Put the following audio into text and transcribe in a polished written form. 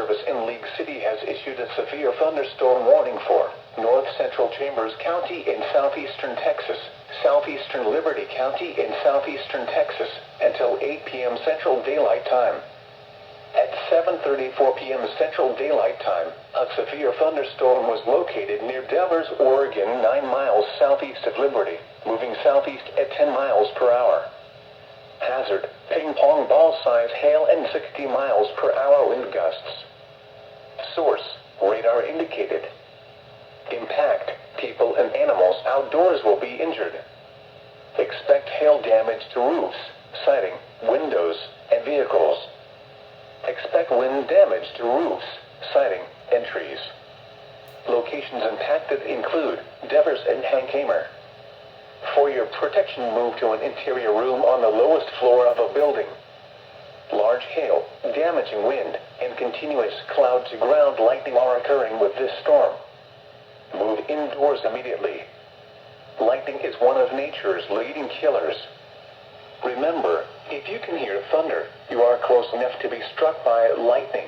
Service in League City has issued a severe thunderstorm warning for North Central Chambers County in southeastern Texas, southeastern Liberty County in southeastern Texas, until 8 p.m. Central Daylight Time. At 7:34 p.m. Central Daylight Time, a severe thunderstorm was located near Devers, Oregon, 9 miles southeast of Liberty, moving southeast at 10 miles per hour. Hazard, ping pong ball size hail and 60 miles per hour wind gusts. Source, radar indicated. Impact, people and animals outdoors will be injured. Expect hail damage to roofs, siding, windows, and vehicles. Expect wind damage to roofs, siding, and trees. Locations impacted include Devers and Hankamer. For your protection, move to an interior room on the lowest floor of a building. Large hail, damaging wind, and continuous cloud-to-ground lightning are occurring with this storm. Move indoors immediately. Lightning is one of nature's leading killers. Remember, if you can hear thunder, you are close enough to be struck by lightning.